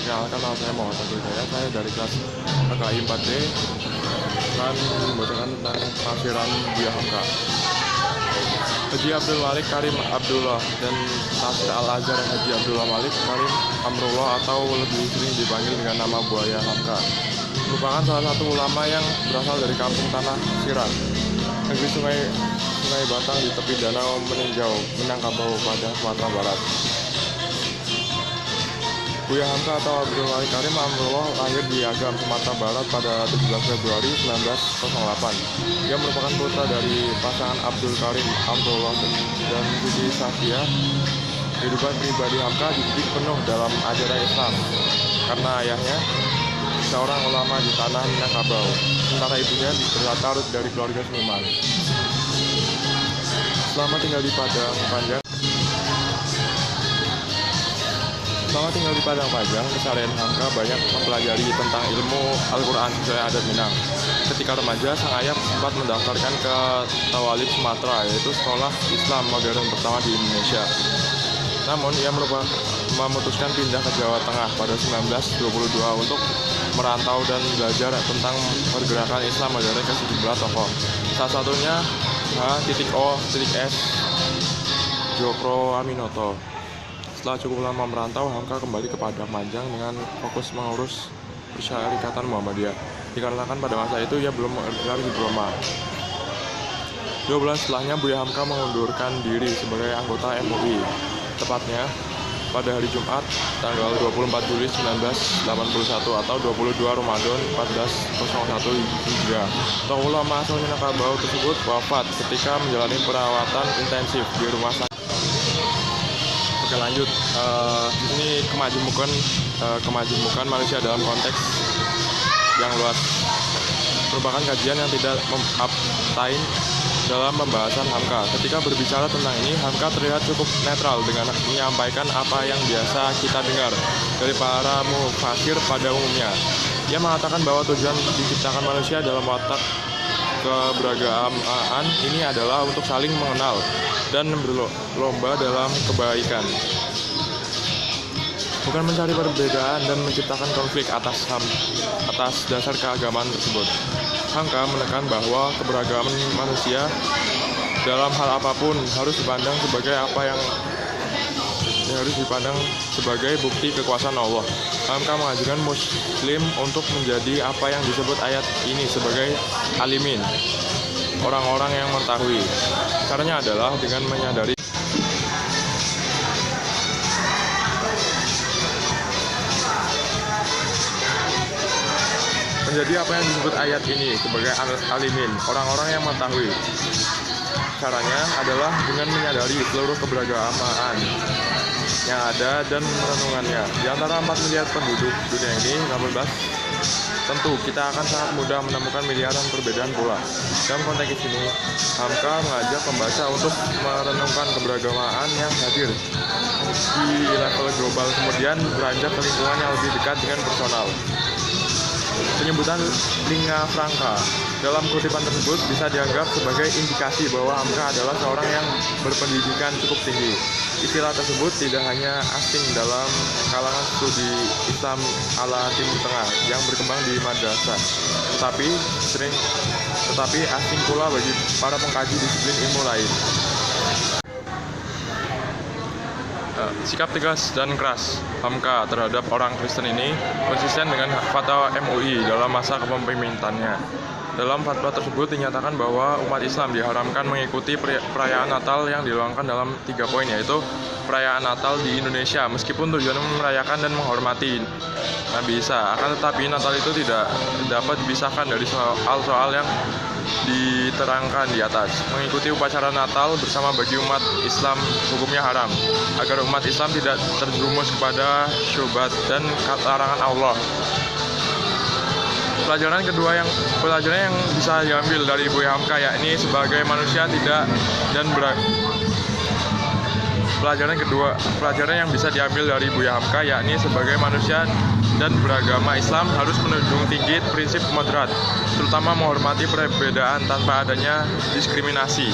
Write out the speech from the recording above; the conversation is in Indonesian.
Perkenalkan, nama saya Muhammad Abdul Hidayat. Saya dari kelas KKI 4D akan membacakan tentang penafsiran Buya Hamka. Haji Abdul Malik Karim Abdullah dan Tafsir Al-Azhar Haji Abdullah Malik Karim Amrullah atau lebih sering dipanggil dengan nama Buya Hamka merupakan salah satu ulama yang berasal dari kampung Tanah Sirat, negeri Sungai Batang di tepi Danau Meninjau, Minangkabau, Padang, Sumatera Barat. Buya Hamka atau Abdul Malik Karim Amrullah lahir di Agam, Sumatera Barat pada 17 Februari 1908. Ia merupakan putra dari pasangan Abdul Karim Amrullah dan Siti Safia. Kehidupan pribadi Hamka dididik penuh dalam ajaran Islam karena ayahnya seorang ulama di tanah Minangkabau, sementara ibunya berlatar dari keluarga seniman. Selama tinggal di Padang Panjang, keseharian Hamka banyak mempelajari tentang ilmu Al-Quran sesuai adat Minang. Ketika remaja, sang ayah sempat mendaftarkan ke Tawalib Sumatera, yaitu sekolah Islam modern pertama di Indonesia. Namun, ia memutuskan pindah ke Jawa Tengah pada 1922 untuk merantau dan belajar tentang pergerakan Islam modern ke sejumlah tokoh. Salah satunya H.O.S. Djokro Aminoto. Setelah cukup lama merantau, Hamka kembali ke Padang Panjang dengan fokus mengurus Persyarikatan Muhammadiyah. Dikarenakan pada masa itu ia belum menggelar diploma. 2 bulan setelahnya, Buya Hamka mengundurkan diri sebagai anggota MUI. Tepatnya pada hari Jumat, tanggal 24 Juli 1981 atau 22 Ramadan 1401 Hijriah. Tokoh ulama asal Minangkabau tersebut wafat ketika menjalani perawatan intensif di rumah sakit. Oke, lanjut. Ini kemajemukan manusia dalam konteks yang luas merupakan kajian yang tidak abstain dalam pembahasan Hamka. Ketika berbicara tentang ini, Hamka terlihat cukup netral dengan menyampaikan apa yang biasa kita dengar dari para mufasir pada umumnya. Ia mengatakan bahwa tujuan diciptakan manusia dalam watak keberagamaan ini adalah untuk saling mengenal dan berlomba dalam kebaikan, bukan mencari perbedaan dan menciptakan konflik atas dasar keagamaan tersebut. Hamka menekan bahwa keberagaman manusia dalam hal apapun harus dipandang sebagai bukti kekuasaan Allah. Hamka mengajarkan Muslim untuk menjadi apa yang disebut ayat ini sebagai alimin, orang-orang yang mengetahui. Caranya adalah dengan menyadari menjadi apa yang disebut ayat ini sebagai alimin, orang-orang yang mengetahui. Caranya adalah dengan menyadari seluruh keberagamaan yang ada dan merenungannya. Di antara 4 miliar penduduk dunia ini, 18 tentu kita akan sangat mudah menemukan miliaran perbedaan pula. Dalam konteks ini, Hamka mengajak pembaca untuk merenungkan keberagamaan yang hadir di level global, kemudian beranjak ke lingkungan yang lebih dekat dengan personal. Penyebutan lingua franca dalam kutipan tersebut bisa dianggap sebagai indikasi bahwa Hamka adalah seorang yang berpendidikan cukup tinggi. Istilah tersebut tidak hanya asing dalam kalangan studi Islam ala Timur Tengah yang berkembang di madrasah, tetapi asing pula bagi para pengkaji disiplin ilmu lain. Sikap tegas dan keras Hamka terhadap orang Kristen ini konsisten dengan fatwa MUI dalam masa kepemimpinannya. Dalam fatwa tersebut dinyatakan bahwa umat Islam diharamkan mengikuti perayaan Natal yang diluangkan dalam 3 poin, yaitu perayaan Natal di Indonesia meskipun tujuannya merayakan dan menghormati Nabi Isa. Akan tetapi Natal itu tidak dapat dipisahkan dari soal-soal yang diterangkan di atas. Mengikuti upacara Natal bersama bagi umat Islam hukumnya haram, agar umat Islam tidak terjerumus kepada syubhat dan larangan Allah. Pelajaran yang bisa diambil dari Buya Hamka yakni sebagai manusia Pelajaran yang bisa diambil dari Buya Hamka yakni sebagai manusia dan beragama Islam harus menjunjung tinggi prinsip moderat, terutama menghormati perbedaan tanpa adanya diskriminasi.